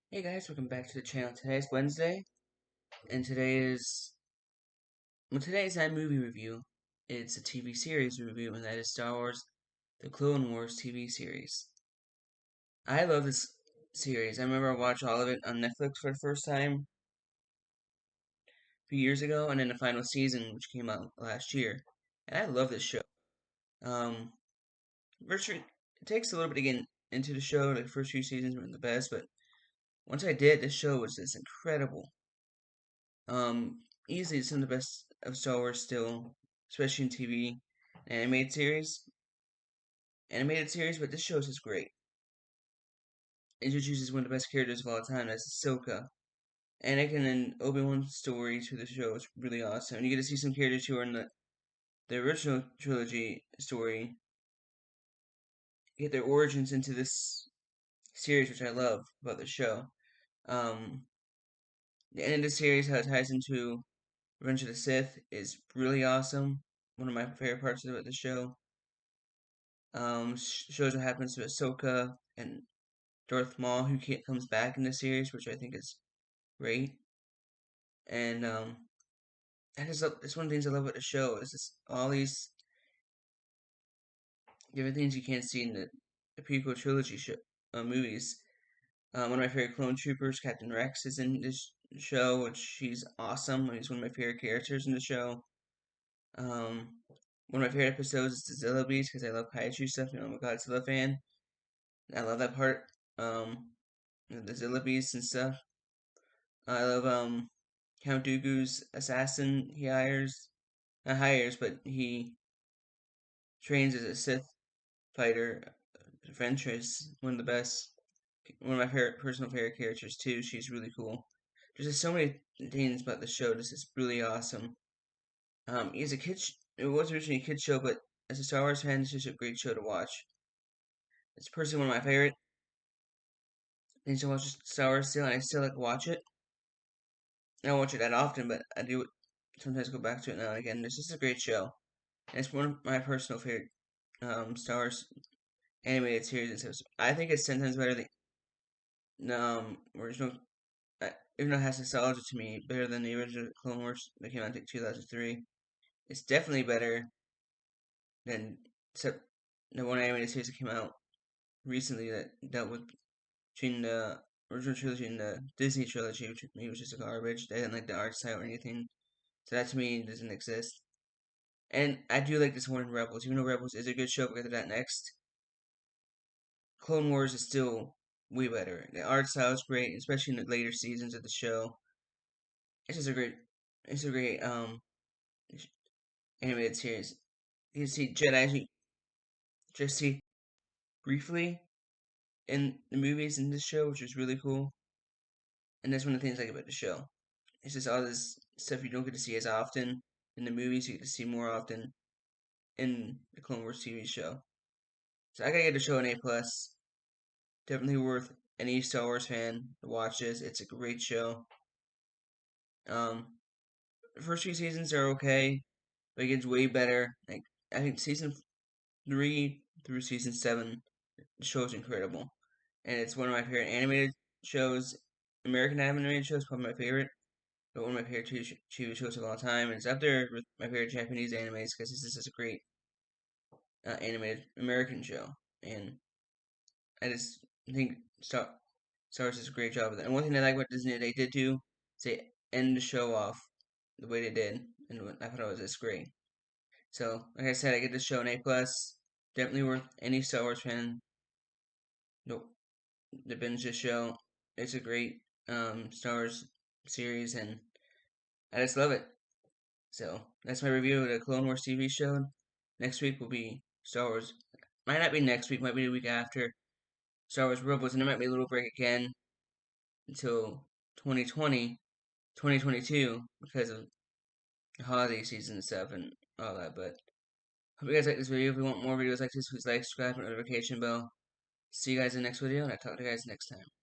Hey guys, welcome back to the channel. Today's Wednesday, and today's not a movie review. It's a TV series review, and that is Star Wars: The Clone Wars TV series. I love this series. I remember I watched all of it on Netflix for the first time a few years ago, and then the final season, which came out last year. And I love this show. Um, Richard, it takes a little bit to get into the show. Like the first few seasons weren't the best, but once I did, this show was just incredible. Easily some of the best of Star Wars still, especially in TV animated series. Animated series, but this show is just great. It introduces one of the best characters of all time, that's Ahsoka. Anakin and Obi-Wan's story through the show is really awesome. And you get to see some characters who are in the original trilogy story get their origins into this series, which I love about the show. Um, the end of the series, how it ties into Revenge of the Sith, is really awesome. One of my favorite parts of the show. Shows what happens to Ahsoka and Darth Maul, who comes back in the series, which I think is great. And it's one of the things I love about the show is just all these different things you can't see in the prequel trilogy movies. One of my favorite clone troopers, Captain Rex, is in this show, which she's awesome. He's one of my favorite characters in the show. Um, one of my favorite episodes is the Zilla Beast because I love kaiju stuff. I'm a Godzilla fan. I love that part. Um, the Zilla Beast and stuff. I love Count Dooku's assassin he not hires, but he trains as a Sith fighter. Ventress, one of the best, one of my favorite personal favorite characters too. She's really cool. There's just so many things about the show. This is really awesome. As a kid, it was originally a kid show, but as a Star Wars fan, it's just a great show to watch. It's personally one of my favorite things to watch Star Wars still, and I still like to watch it. I don't watch it that often, but I do sometimes go back to it now and again. It's just a great show. And it's one of my personal favorite Star Wars animated series. I think it's 10 times better than original. Even though it has nostalgia to me, better than the original Clone Wars that came out in 2003. It's definitely better than except the one animated series that came out recently that dealt with between the original trilogy and the Disney trilogy, which to me was just garbage. They didn't like the art style or anything. So that to me doesn't exist. And I do like this one in Rebels, even though Rebels is a good show. We'll get to that next. Clone Wars is still way better. The art style is great, especially in the later seasons of the show. It's just a great, it's a great animated series. You can see Jedi just see briefly in the movies in this show, which is really cool. And that's one of the things I like about the show. It's just all this stuff you don't get to see as often in the movies. You get to see more often in the Clone Wars TV show. So I gotta get the show an A+. Definitely worth any Star Wars fan to watch this. It's a great show. Um, the first few seasons are okay, but it gets way better. Like I think season 3 through season 7, the show is incredible, and it's one of my favorite animated shows. American animated shows, probably my favorite, but one of my favorite TV shows of all time. And it's up there with my favorite Japanese animes because this is such a great animated American show, and I just think Star Wars does a great job of that. And one thing I like about Disney they did do is they end the show off the way they did, and I thought it was just great. So, like I said, I get this show an A+. Definitely worth any Star Wars fan nope, to binge this show. It's a great Star Wars series, and I just love it. So that's my review of the Clone Wars TV show. Next week will be Star Wars. Might not be next week. Might be the week after Star Wars Rebels, and there might be a little break again until 2020, 2022 because of the holiday season and stuff and all that. But hope you guys like this video. If you want more videos like this, please like, subscribe, and notification bell. See you guys in the next video, and I'll talk to you guys next time.